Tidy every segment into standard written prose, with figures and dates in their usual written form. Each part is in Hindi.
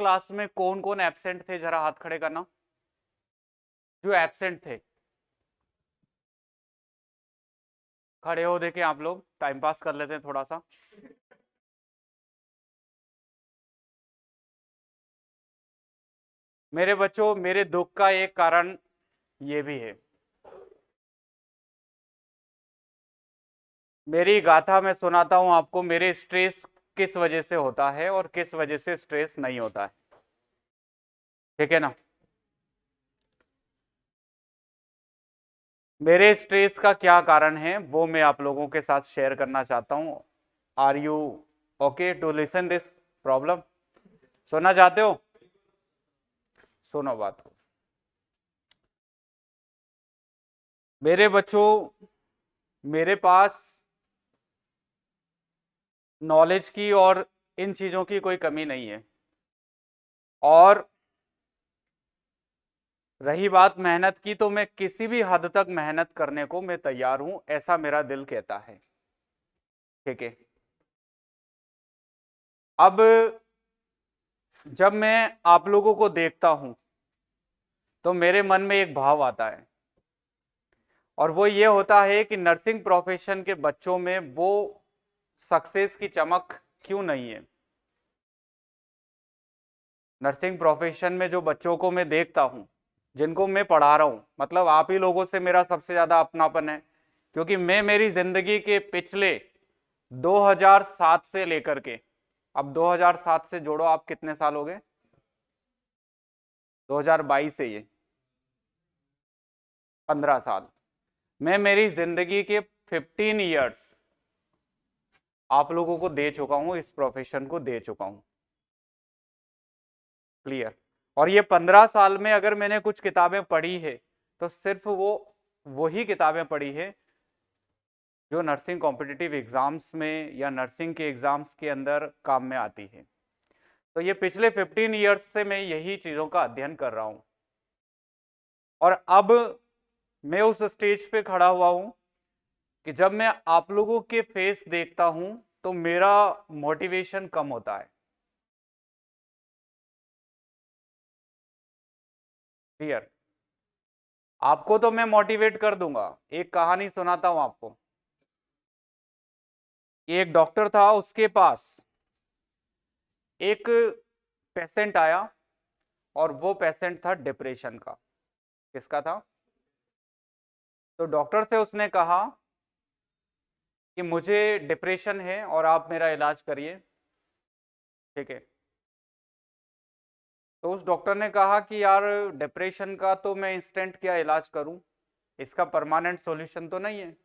क्लास में कौन कौन एब्सेंट थे, जरा हाथ खड़े करना जो एब्सेंट थे। खड़े हो, देखें आप लोग, टाइम पास कर लेते हैं थोड़ा सा। मेरे बच्चों, मेरे दुख का एक कारण ये भी है। मेरी गाथा मैं सुनाता हूं आपको, मेरे स्ट्रेस किस वजह से होता है और किस वजह से स्ट्रेस नहीं होता है, ठीक है ना। मेरे स्ट्रेस का क्या कारण है वो मैं आप लोगों के साथ शेयर करना चाहता हूं। Are you okay to listen this problem? सुनना चाहते हो? सुनो बात को। मेरे बच्चों, मेरे पास नॉलेज की और इन चीजों की कोई कमी नहीं है, और रही बात मेहनत की, तो मैं किसी भी हद तक मेहनत करने को मैं तैयार हूं, ऐसा मेरा दिल कहता है, ठीक है। अब जब मैं आप लोगों को देखता हूं तो मेरे मन में एक भाव आता है, और वो ये होता है कि नर्सिंग प्रोफेशन के बच्चों में वो सक्सेस की चमक क्यों नहीं है। नर्सिंग प्रोफेशन में जो बच्चों को मैं देखता हूं, जिनको मैं पढ़ा रहा हूं, मतलब आप ही लोगों से मेरा सबसे ज्यादा अपनापन है, क्योंकि मैं मेरी जिंदगी के पिछले 2007 से लेकर के, अब 2007 से जोड़ो आप, कितने साल हो गए, 2022 से ये 15 साल, मैं मेरी जिंदगी के 15 ईयर्स आप लोगों को दे चुका हूं, इस प्रोफेशन को दे चुका हूं, क्लियर। और ये 15 साल में अगर मैंने कुछ किताबें पढ़ी है तो सिर्फ वो वही किताबें पढ़ी है जो नर्सिंग कॉम्पिटिटिव एग्जाम्स में या नर्सिंग के एग्जाम्स के अंदर काम में आती है। तो ये पिछले 15 ईयर्स से मैं यही चीजों का अध्ययन कर रहा हूं, और अब मैं उस स्टेज पे खड़ा हुआ हूं कि जब मैं आप लोगों के फेस देखता हूं तो मेरा मोटिवेशन कम होता है, क्लियर। आपको तो मैं मोटिवेट कर दूंगा। एक कहानी सुनाता हूं आपको। एक डॉक्टर था, उसके पास एक पेशेंट आया, और वो पेशेंट था डिप्रेशन का। किसका था? तो डॉक्टर से उसने कहा कि मुझे डिप्रेशन है और आप मेरा इलाज करिए, ठीक है। तो उस डॉक्टर ने कहा कि यार, डिप्रेशन का तो मैं इंस्टेंट क्या इलाज करूं, इसका परमानेंट सॉल्यूशन तो नहीं है,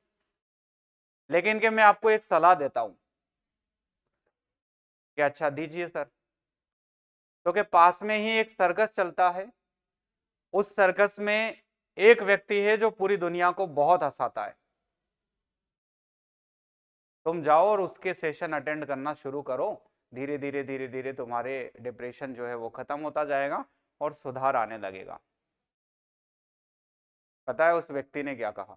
लेकिन कि मैं आपको एक सलाह देता हूं कि अच्छा दीजिए सर। तो के पास में ही एक सर्कस चलता है, उस सर्कस में एक व्यक्ति है जो पूरी दुनिया को बहुत हंसाता है। तुम जाओ और उसके सेशन अटेंड करना शुरू करो, धीरे धीरे धीरे धीरे तुम्हारे डिप्रेशन जो है वो खत्म होता जाएगा और सुधार आने लगेगा। पता है उस व्यक्ति ने क्या कहा?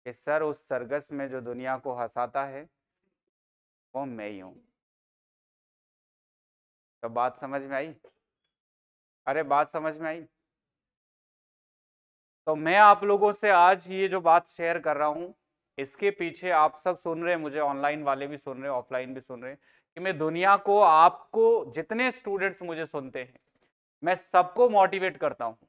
कि सर, उस सर्कस में जो दुनिया को हंसाता है वो मैं ही हूं। तो बात समझ में आई? अरे बात समझ में आई? तो मैं आप लोगों से आज ये जो बात शेयर कर रहा हूं, इसके पीछे आप सब सुन रहे हैं मुझे, ऑनलाइन वाले भी सुन रहे हैं, ऑफलाइन भी सुन रहे हैं, कि मैं दुनिया को, आपको, जितने स्टूडेंट्स मुझे सुनते हैं, मैं सबको मोटिवेट करता हूं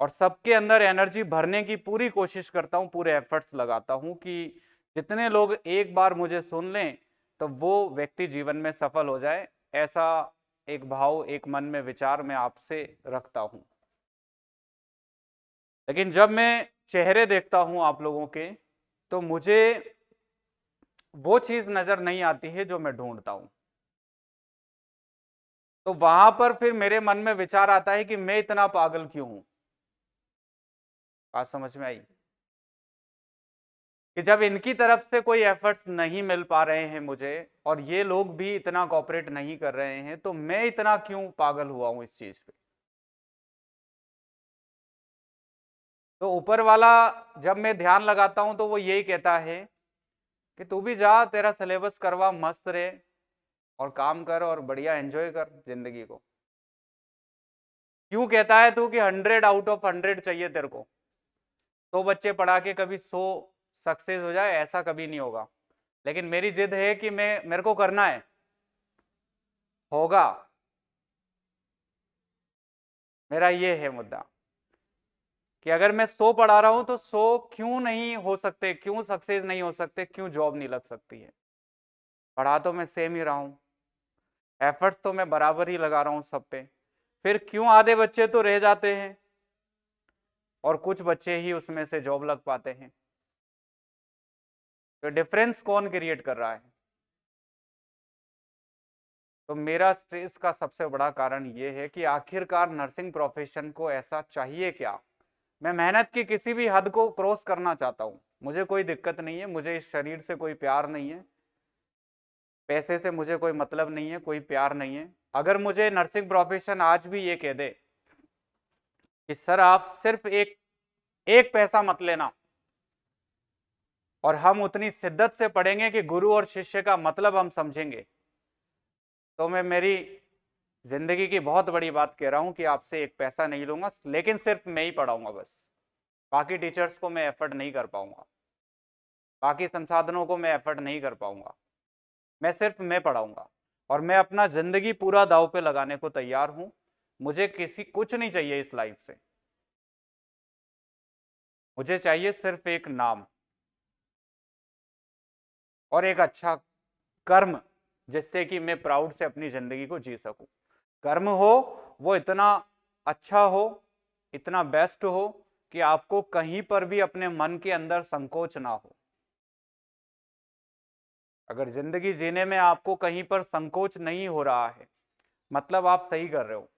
और सबके अंदर एनर्जी भरने की पूरी कोशिश करता हूं, पूरे एफर्ट्स लगाता हूं कि जितने लोग एक बार मुझे सुन लें तो वो व्यक्ति जीवन में सफल हो जाए। ऐसा एक भाव, एक मन में विचार मैं आपसे रखता हूं। लेकिन जब मैं चेहरे देखता हूं आप लोगों के, तो मुझे वो चीज नजर नहीं आती है जो मैं ढूंढता हूं। तो वहां पर फिर मेरे मन में विचार आता है कि मैं इतना पागल क्यों हूं। बात समझ में आई? कि जब इनकी तरफ से कोई एफर्ट्स नहीं मिल पा रहे हैं मुझे, और ये लोग भी इतना कॉपरेट नहीं कर रहे हैं, तो मैं इतना क्यों पागल हुआ हूं इस चीज पे। तो ऊपर वाला जब मैं ध्यान लगाता हूं तो वो यही कहता है कि तू भी जा, तेरा सिलेबस करवा, मस्त रहे और काम कर और बढ़िया एंजॉय कर जिंदगी को। क्यों कहता है तू कि 100 आउट ऑफ 100 चाहिए तेरे को? 100 बच्चे पढ़ा के कभी 100 सक्सेस हो जाए, ऐसा कभी नहीं होगा। लेकिन मेरी जिद है कि मेरे को करना है, होगा। मेरा ये है मुद्दा कि अगर मैं 100 पढ़ा रहा हूं तो 100 क्यों नहीं हो सकते, क्यों सक्सेस नहीं हो सकते, क्यों जॉब नहीं लग सकती है? पढ़ा तो मैं सेम ही रहा हूं, एफर्ट्स तो मैं बराबर ही लगा रहा हूं सब पे, फिर क्यों आधे बच्चे तो रह जाते हैं और कुछ बच्चे ही उसमें से जॉब लग पाते हैं? तो डिफरेंस कौन क्रिएट कर रहा है? तो मेरा स्ट्रेस का सबसे बड़ा कारण ये है कि आखिरकार नर्सिंग प्रोफेशन को ऐसा चाहिए क्या? मैं मेहनत की किसी भी हद को क्रॉस करना चाहता हूँ, मुझे कोई दिक्कत नहीं है, मुझे इस शरीर से कोई प्यार नहीं है, पैसे से मुझे कोई मतलब नहीं है, कोई प्यार नहीं है। अगर मुझे नर्सिंग प्रोफेशन आज भी ये कह दे कि सर आप सिर्फ एक पैसा मत लेना और हम उतनी शिद्दत से पढ़ेंगे कि गुरु और शिष्य का मतलब हम समझेंगे, तो मैं मेरी जिंदगी की बहुत बड़ी बात कह रहा हूं कि आपसे एक पैसा नहीं लूंगा, लेकिन सिर्फ मैं ही पढ़ाऊंगा बस। बाकी टीचर्स को मैं एफर्ट नहीं कर पाऊंगा, बाकी संसाधनों को मैं एफर्ट नहीं कर पाऊंगा, मैं पढ़ाऊंगा। और मैं अपना जिंदगी पूरा दांव पे लगाने को तैयार हूं। मुझे किसी कुछ नहीं चाहिए इस लाइफ से, मुझे चाहिए सिर्फ एक नाम और एक अच्छा कर्म, जिससे कि मैं प्राउड से अपनी जिंदगी को जी सकूं। कर्म हो वो इतना अच्छा हो, इतना बेस्ट हो कि आपको कहीं पर भी अपने मन के अंदर संकोच ना हो। अगर जिंदगी जीने में आपको कहीं पर संकोच नहीं हो रहा है, मतलब आप सही कर रहे हो।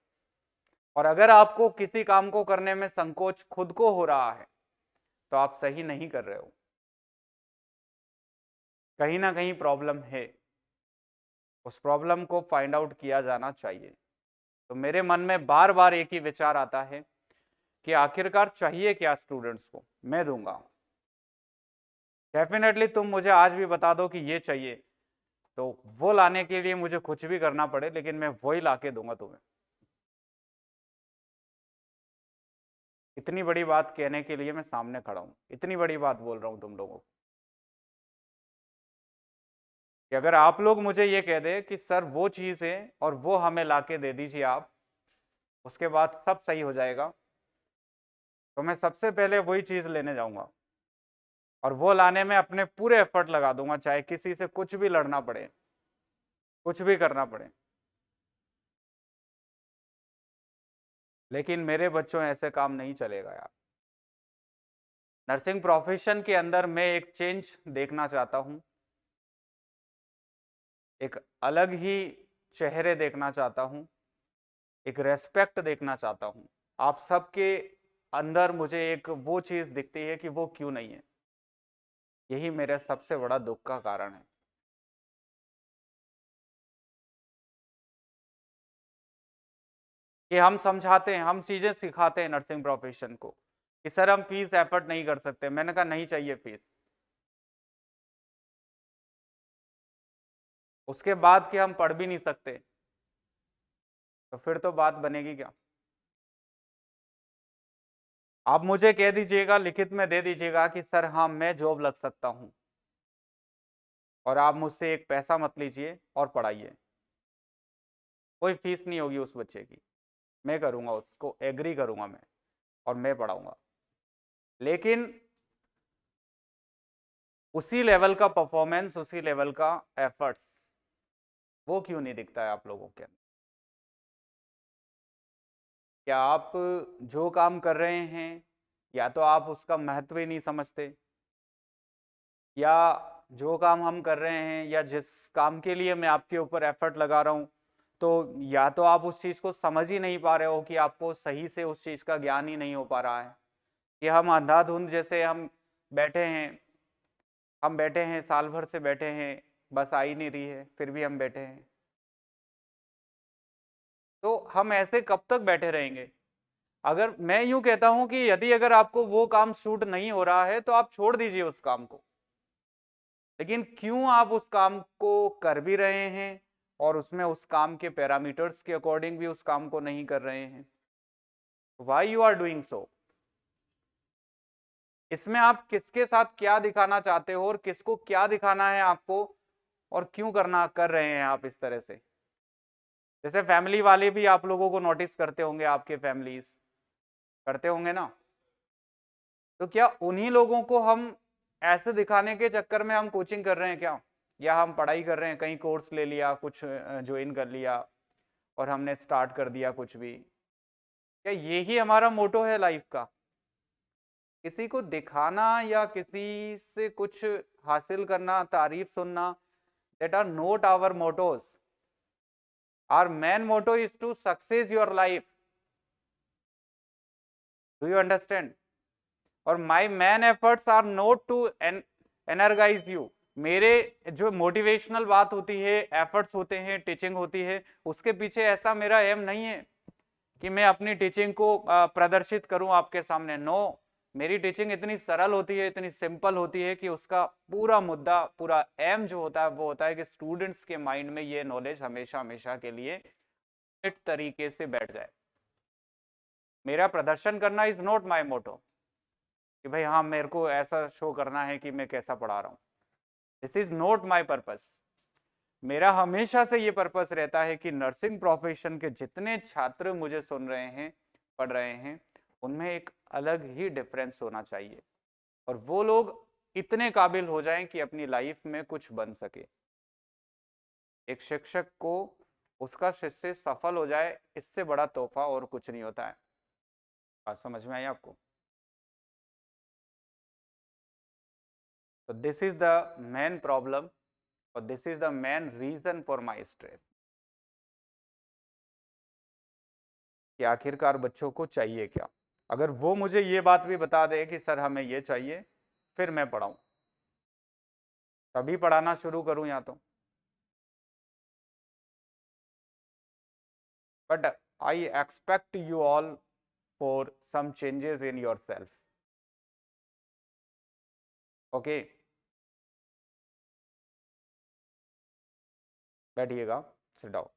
और अगर आपको किसी काम को करने में संकोच खुद को हो रहा है, तो आप सही नहीं कर रहे हो, कहीं ना कहीं प्रॉब्लम है। उस प्रॉब्लम को फाइंड आउट किया जाना चाहिए। तो मेरे मन में बार बार एक ही विचार आता है कि आखिरकार चाहिए क्या स्टूडेंट्स को, मैं दूंगा। डेफिनेटली तुम मुझे आज भी बता दो कि ये चाहिए, तो वो लाने के लिए मुझे कुछ भी करना पड़े, लेकिन मैं वही ला के दूंगा तुम्हें। इतनी बड़ी बात कहने के लिए मैं सामने खड़ा हूं, इतनी बड़ी बात बोल रहा हूं तुम लोगों को कि अगर आप लोग मुझे ये कह दे कि सर वो चीज है और वो हमें ला के दे दीजिए आप, उसके बाद सब सही हो जाएगा, तो मैं सबसे पहले वही चीज लेने जाऊंगा और वो लाने में अपने पूरे एफर्ट लगा दूंगा, चाहे किसी से कुछ भी लड़ना पड़े, कुछ भी करना पड़े। लेकिन मेरे बच्चों ऐसे काम नहीं चलेगा यार। नर्सिंग प्रोफेशन के अंदर मैं एक चेंज देखना चाहता हूं, एक अलग ही चेहरे देखना चाहता हूं, एक रेस्पेक्ट देखना चाहता हूं। आप सबके अंदर मुझे एक वो चीज दिखती है कि वो क्यों नहीं है। यही मेरे सबसे बड़ा दुख का कारण है। कि हम समझाते हैं, हम चीजें सिखाते हैं नर्सिंग प्रोफेशन को कि सर हम फीस एफर्ट नहीं कर सकते। मैंने कहा नहीं चाहिए फीस, उसके बाद कि हम पढ़ भी नहीं सकते, तो फिर तो बात बनेगी क्या? आप मुझे कह दीजिएगा, लिखित में दे दीजिएगा कि सर हाँ मैं जॉब लग सकता हूं, और आप मुझसे एक पैसा मत लीजिए और पढ़ाइए, कोई फीस नहीं होगी उस बच्चे की, मैं करूंगा, उसको एग्री करूंगा मैं, और मैं पढ़ाऊंगा। लेकिन उसी लेवल का परफॉर्मेंस, उसी लेवल का एफर्ट्स, वो क्यों नहीं दिखता है आप लोगों के अंदर? क्या आप जो काम कर रहे हैं, या तो आप उसका महत्व ही नहीं समझते, या जो काम हम कर रहे हैं या जिस काम के लिए मैं आपके ऊपर एफर्ट लगा रहा हूं, तो या तो आप उस चीज को समझ ही नहीं पा रहे हो कि आपको सही से उस चीज का ज्ञान ही नहीं हो पा रहा है, कि हम अंधाधुंध जैसे हम बैठे हैं साल भर से बैठे हैं, बस आ ही नहीं रही है, फिर भी हम बैठे हैं। तो हम ऐसे कब तक बैठे रहेंगे? अगर मैं यूं कहता हूं कि यदि अगर आपको वो काम सूट नहीं हो रहा है, तो आप छोड़ दीजिए उस काम को। लेकिन क्यों आप उस काम को कर भी रहे हैं और उसमें उस काम के पैरामीटर्स के अकॉर्डिंग भी उस काम को नहीं कर रहे हैं? Why you are doing so? इसमें आप किसके साथ क्या दिखाना चाहते हो और किसको क्या दिखाना है आपको, और क्यों कर रहे हैं आप इस तरह से? जैसे फैमिली वाले भी आप लोगों को नोटिस करते होंगे, आपके फैमिलीज करते होंगे ना, तो क्या उन्हीं लोगों को हम ऐसे दिखाने के चक्कर में हम कोचिंग कर रहे हैं क्या? या हम पढ़ाई कर रहे हैं, कहीं कोर्स ले लिया, कुछ ज्वाइन कर लिया और हमने स्टार्ट कर दिया कुछ भी? क्या यही हमारा मोटो है लाइफ का? किसी को दिखाना या किसी से कुछ हासिल करना, तारीफ सुनना, that are not our mottos. Our main motto is to success your life. Do you understand? और my main efforts are not to energize you. मेरे जो मोटिवेशनल बात होती है, एफर्ट्स होते हैं, टीचिंग होती है, उसके पीछे ऐसा मेरा एम नहीं है कि मैं अपनी टीचिंग को प्रदर्शित करूं आपके सामने। नो, मेरी टीचिंग इतनी सरल होती है, इतनी सिंपल होती है कि उसका पूरा मुद्दा, पूरा एम जो होता है वो होता है कि स्टूडेंट्स के माइंड में ये नॉलेज हमेशा हमेशा के लिए एक तरीके से बैठ जाए। मेरा प्रदर्शन करना इज नॉट माई मोटो कि भाई हाँ मेरे को ऐसा शो करना है कि मैं कैसा पढ़ा रहा हूँ। This is not my purpose. मेरा हमेशा से ये पर्पस रहता है कि नर्सिंग प्रोफेशन के जितने छात्र मुझे सुन रहे हैं, पढ़ रहे हैं, उनमें एक अलग ही डिफरेंस होना चाहिए और वो लोग इतने काबिल हो जाएं कि अपनी लाइफ में कुछ बन सके। एक शिक्षक को उसका शिष्य सफल हो जाए, इससे बड़ा तोहफा और कुछ नहीं होता है। बात समझ में आई आपको? तो this is the main problem और this is the main reason for my stress कि आखिरकार बच्चों को चाहिए क्या। अगर वो मुझे ये बात भी बता दे कि सर हमें ये चाहिए, फिर मैं पढ़ाऊं, तभी पढ़ाना शुरू करूं या तो। But I expect you all for some changes in yourself. Okay, बैठिएगा, सिट डाउन।